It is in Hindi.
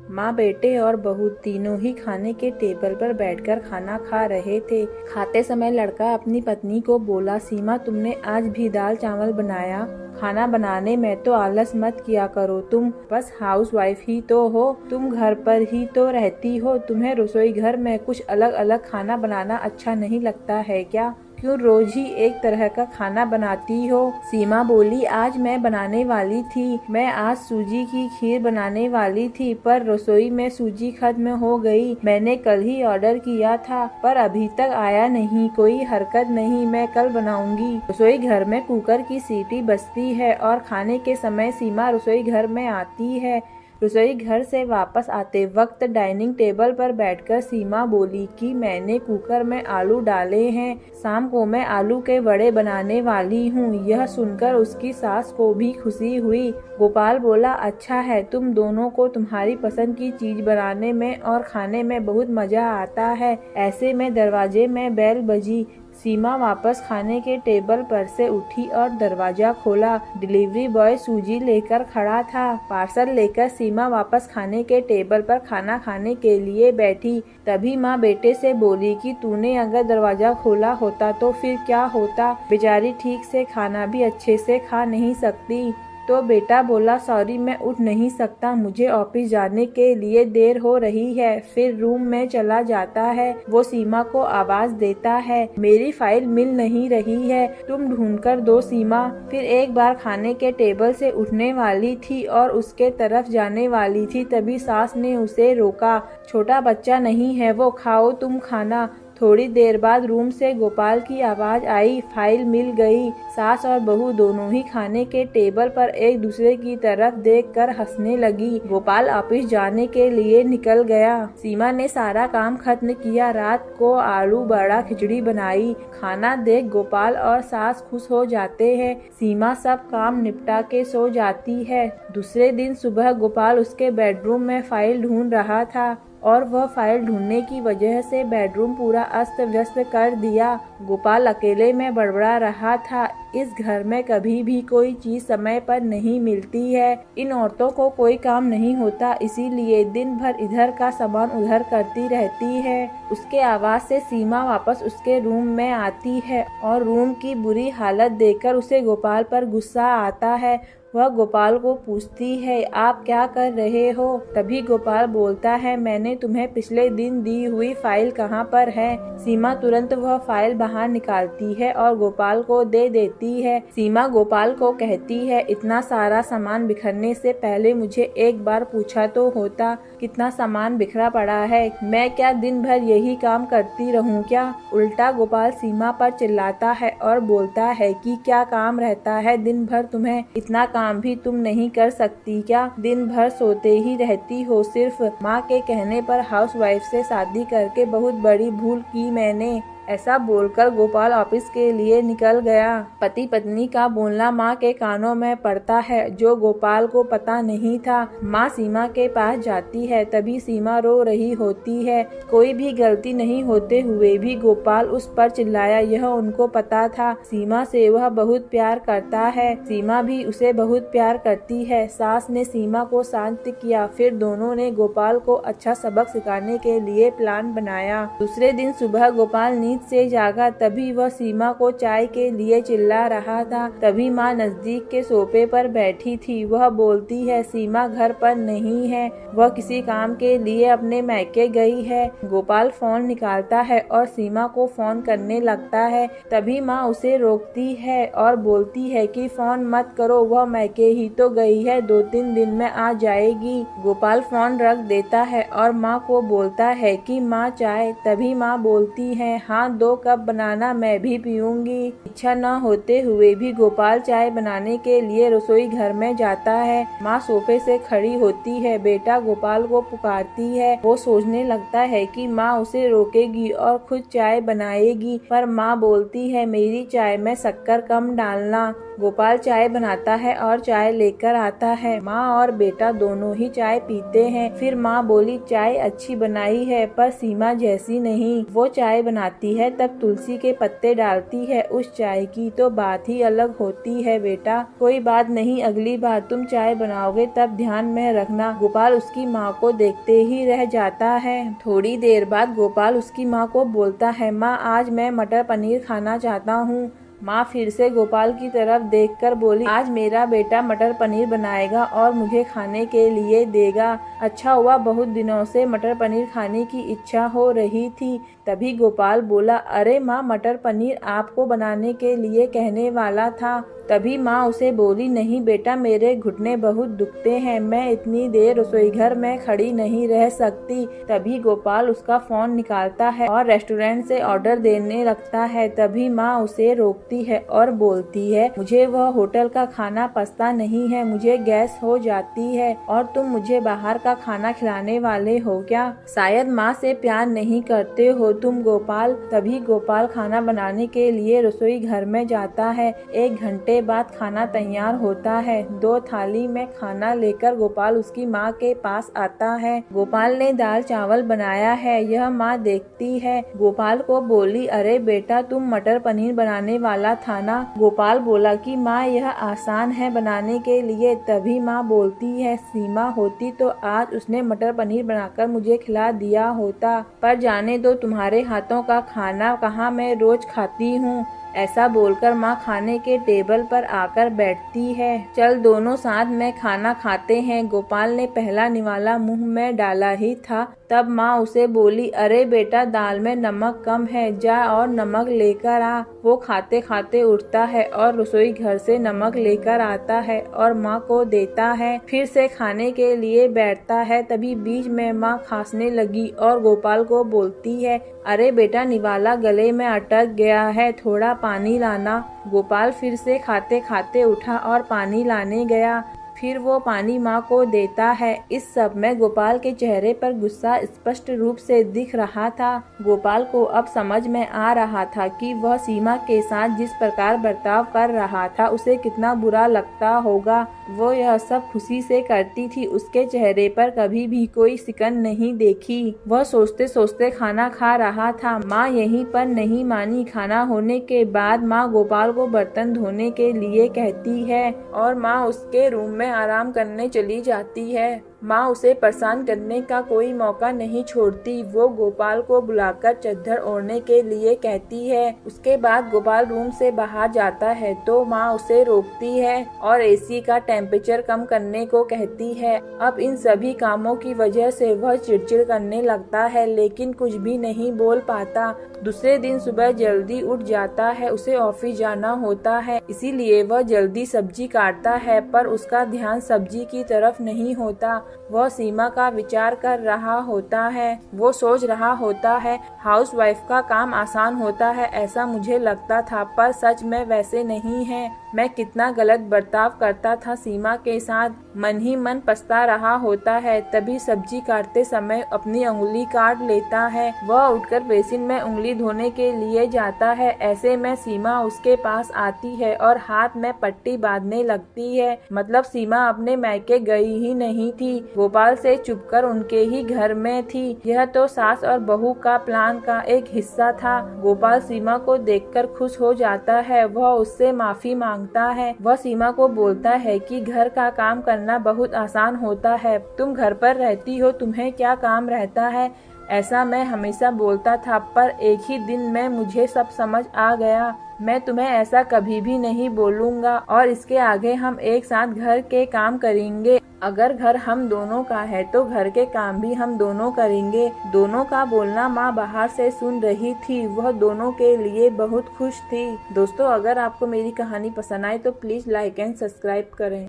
माँ, बेटे और बहू तीनों ही खाने के टेबल पर बैठकर खाना खा रहे थे। खाते समय लड़का अपनी पत्नी को बोला, सीमा, तुमने आज भी दाल चावल बनाया? खाना बनाने में तो आलस मत किया करो। तुम बस हाउस वाइफ ही तो हो, तुम घर पर ही तो रहती हो। तुम्हें रसोई घर में कुछ अलग अलग खाना बनाना अच्छा नहीं लगता है क्या? क्यों रोज ही एक तरह का खाना बनाती हो? सीमा बोली, आज मैं बनाने वाली थी। मैं आज सूजी की खीर बनाने वाली थी, पर रसोई में सूजी खत्म हो गई। मैंने कल ही ऑर्डर किया था, पर अभी तक आया नहीं। कोई हरकत नहीं, मैं कल बनाऊंगी। रसोई घर में कुकर की सीटी बजती है और खाने के समय सीमा रसोई घर में आती है। रसोई घर से वापस आते वक्त डाइनिंग टेबल पर बैठकर सीमा बोली कि मैंने कुकर में आलू डाले हैं। शाम को मैं आलू के वड़े बनाने वाली हूँ। यह सुनकर उसकी सास को भी खुशी हुई। गोपाल बोला, अच्छा है, तुम दोनों को तुम्हारी पसंद की चीज बनाने में और खाने में बहुत मजा आता है। ऐसे में दरवाजे में बेल बजी। सीमा वापस खाने के टेबल पर से उठी और दरवाजा खोला। डिलीवरी बॉय सूजी लेकर खड़ा था। पार्सल लेकर सीमा वापस खाने के टेबल पर खाना खाने के लिए बैठी। तभी माँ बेटे से बोली कि तूने अगर दरवाजा खोला होता तो फिर क्या होता? बेचारी ठीक से खाना भी अच्छे से खा नहीं सकती। तो बेटा बोला, सॉरी, मैं उठ नहीं सकता, मुझे ऑफिस जाने के लिए देर हो रही है। फिर रूम में चला जाता है। वो सीमा को आवाज देता है, मेरी फाइल मिल नहीं रही है, तुम ढूंढ कर दो सीमा। फिर एक बार खाने के टेबल से उठने वाली थी और उसके तरफ जाने वाली थी, तभी सास ने उसे रोका। छोटा बच्चा नहीं है वो, खाओ तुम खाना। थोड़ी देर बाद रूम से गोपाल की आवाज आई, फाइल मिल गई। सास और बहू दोनों ही खाने के टेबल पर एक दूसरे की तरफ देखकर हंसने लगी। गोपाल ऑफिस जाने के लिए निकल गया। सीमा ने सारा काम खत्म किया। रात को आलू बड़ा खिचड़ी बनाई। खाना देख गोपाल और सास खुश हो जाते हैं। सीमा सब काम निपटा के सो जाती है। दूसरे दिन सुबह गोपाल उसके बेडरूम में फाइल ढूंढ रहा था और वह फाइल ढूंढने की वजह से बेडरूम पूरा अस्त व्यस्त कर दिया। गोपाल अकेले में बड़बड़ा रहा था, इस घर में कभी भी कोई चीज समय पर नहीं मिलती है। इन औरतों को कोई काम नहीं होता, इसीलिए दिन भर इधर का सामान उधर करती रहती है। उसके आवाज से सीमा वापस उसके रूम में आती है और रूम की बुरी हालत देखकर उसे गोपाल पर गुस्सा आता है। वह गोपाल को पूछती है, आप क्या कर रहे हो? तभी गोपाल बोलता है, मैंने तुम्हें पिछले दिन दी हुई फाइल कहाँ पर है? सीमा तुरंत वह फाइल बाहर निकालती है और गोपाल को दे देती है। सीमा गोपाल को कहती है, इतना सारा सामान बिखरने से पहले मुझे एक बार पूछा तो होता, कितना सामान बिखरा पड़ा है। मैं क्या दिन भर यही काम करती रहूं क्या? उल्टा गोपाल सीमा पर चिल्लाता है और बोलता है कि क्या काम रहता है दिन भर तुम्हें? इतना काम भी तुम नहीं कर सकती क्या? दिन भर सोते ही रहती हो सिर्फ। माँ के कहने पर हाउसवाइफ से शादी करके बहुत बड़ी भूल की मैंने। ऐसा बोलकर गोपाल ऑफिस के लिए निकल गया। पति पत्नी का बोलना माँ के कानों में पड़ता है, जो गोपाल को पता नहीं था। माँ सीमा के पास जाती है, तभी सीमा रो रही होती है। कोई भी गलती नहीं होते हुए भी गोपाल उस पर चिल्लाया, यह उनको पता था। सीमा से वह बहुत प्यार करता है, सीमा भी उसे बहुत प्यार करती है। सास ने सीमा को शांत किया, फिर दोनों ने गोपाल को अच्छा सबक सिखाने के लिए प्लान बनाया। दूसरे दिन सुबह गोपाल नींद से जागा, तभी वह सीमा को चाय के लिए चिल्ला रहा था। तभी माँ नजदीक के सोफे पर बैठी थी। वह बोलती है, सीमा घर पर नहीं है, वह किसी काम के लिए अपने मायके गई है। गोपाल फोन निकालता है और सीमा को फोन करने लगता है। तभी माँ उसे रोकती है और बोलती है कि फोन मत करो, वह मायके ही तो गई है, 2-3 दिन में आ जाएगी। गोपाल फोन रख देता है और माँ को बोलता है कि माँ चाय। तभी माँ बोलती है, हाँ 2 कप बनाना, मैं भी पीऊंगी। इच्छा न होते हुए भी गोपाल चाय बनाने के लिए रसोई घर में जाता है। माँ सोफे से खड़ी होती है, बेटा गोपाल को पुकारती है। वो सोचने लगता है कि माँ उसे रोकेगी और खुद चाय बनाएगी, पर माँ बोलती है, मेरी चाय में शक्कर कम डालना। गोपाल चाय बनाता है और चाय लेकर आता है। माँ और बेटा दोनों ही चाय पीते हैं। फिर माँ बोली, चाय अच्छी बनाई है पर सीमा जैसी नहीं। वो चाय बनाती है तब तुलसी के पत्ते डालती है, उस चाय की तो बात ही अलग होती है बेटा। कोई बात नहीं, अगली बार तुम चाय बनाओगे तब ध्यान में रखना। गोपाल उसकी माँ को देखते ही रह जाता है। थोड़ी देर बाद गोपाल उसकी माँ को बोलता है, माँ आज मैं मटर पनीर खाना चाहता हूँ। माँ फिर से गोपाल की तरफ देखकर बोली, आज मेरा बेटा मटर पनीर बनाएगा और मुझे खाने के लिए देगा। अच्छा हुआ, बहुत दिनों से मटर पनीर खाने की इच्छा हो रही थी। तभी गोपाल बोला, अरे माँ, मटर पनीर आपको बनाने के लिए कहने वाला था। तभी माँ उसे बोली, नहीं बेटा, मेरे घुटने बहुत दुखते हैं, मैं इतनी देर रसोई घर में खड़ी नहीं रह सकती। तभी गोपाल उसका फोन निकालता है और रेस्टोरेंट से ऑर्डर देने लगता है। तभी माँ उसे रोकती है और बोलती है, मुझे वह होटल का खाना पचता नहीं है, मुझे गैस हो जाती है और तुम मुझे बाहर का खाना खिलाने वाले हो क्या? शायद माँ से प्यार नहीं करते हो तुम गोपाल। तभी गोपाल खाना बनाने के लिए रसोई घर में जाता है। 1 घंटे बाद खाना तैयार होता है। 2 थाली में खाना लेकर गोपाल उसकी माँ के पास आता है। गोपाल ने दाल चावल बनाया है, यह माँ देखती है। गोपाल को बोली, अरे बेटा, तुम मटर पनीर बनाने वाला था ना? गोपाल बोला कि माँ यह आसान है बनाने के लिए। तभी माँ बोलती है, सीमा होती तो आज उसने मटर पनीर बनाकर मुझे खिला दिया होता, पर जाने दो, तुम्हारे हाथों का खाना कहाँ मैं रोज खाती हूँ। ऐसा बोलकर माँ खाने के टेबल पर आकर बैठती है। चल दोनों साथ में खाना खाते हैं। गोपाल ने पहला निवाला मुंह में डाला ही था, तब माँ उसे बोली, अरे बेटा, दाल में नमक कम है, जा और नमक लेकर आ। वो खाते खाते उठता है और रसोई घर से नमक लेकर आता है और माँ को देता है। फिर से खाने के लिए बैठता है। तभी बीच में माँ खांसने लगी और गोपाल को बोलती है, अरे बेटा, निवाला गले में अटक गया है, थोड़ा पानी लाना। गोपाल फिर से खाते खाते उठा और पानी लाने गया। फिर वो पानी माँ को देता है। इस सब में गोपाल के चेहरे पर गुस्सा स्पष्ट रूप से दिख रहा था। गोपाल को अब समझ में आ रहा था कि वह सीमा के साथ जिस प्रकार बर्ताव कर रहा था उसे कितना बुरा लगता होगा। वो यह सब खुशी से करती थी, उसके चेहरे पर कभी भी कोई सिकन नहीं देखी। वह सोचते सोचते खाना खा रहा था। माँ यहीं पर नहीं मानी। खाना होने के बाद माँ गोपाल को बर्तन धोने के लिए कहती है और माँ उसके रूम में आराम करने चली जाती है। माँ उसे परेशान करने का कोई मौका नहीं छोड़ती। वो गोपाल को बुलाकर चद्दर ओढ़ने के लिए कहती है। उसके बाद गोपाल रूम से बाहर जाता है तो माँ उसे रोकती है और एसी का टेम्परेचर कम करने को कहती है। अब इन सभी कामों की वजह से वह चिड़चिड़ करने लगता है, लेकिन कुछ भी नहीं बोल पाता। दूसरे दिन सुबह जल्दी उठ जाता है, उसे ऑफिस जाना होता है, इसीलिए वह जल्दी सब्जी काटता है, पर उसका ध्यान सब्जी की तरफ नहीं होता। वह सीमा का विचार कर रहा होता है। वो सोच रहा होता है, हाउसवाइफ का काम आसान होता है ऐसा मुझे लगता था, पर सच में वैसे नहीं है। मैं कितना गलत बर्ताव करता था सीमा के साथ। मन ही मन पछता रहा होता है। तभी सब्जी काटते समय अपनी उंगली काट लेता है। वह उठकर बेसिन में उंगली धोने के लिए जाता है। ऐसे में सीमा उसके पास आती है और हाथ में पट्टी बांधने लगती है। मतलब सीमा अपने मायके गई ही नहीं थी, गोपाल से छुपकर उनके ही घर में थी। यह तो सास और बहू का प्लान का एक हिस्सा था। गोपाल सीमा को देखकर खुश हो जाता है। वह उससे माफी मांगता है। वह सीमा को बोलता है कि घर का काम करना बहुत आसान होता है, तुम घर पर रहती हो, तुम्हें क्या काम रहता है। ऐसा मैं हमेशा बोलता था, पर एक ही दिन में मुझे सब समझ आ गया। मैं तुम्हें ऐसा कभी भी नहीं बोलूँगा और इसके आगे हम एक साथ घर के काम करेंगे। अगर घर हम दोनों का है तो घर के काम भी हम दोनों करेंगे। दोनों का बोलना माँ बाहर से सुन रही थी। वह दोनों के लिए बहुत खुश थी। दोस्तों, अगर आपको मेरी कहानी पसंद आए तो प्लीज लाइक एंड सब्सक्राइब करें।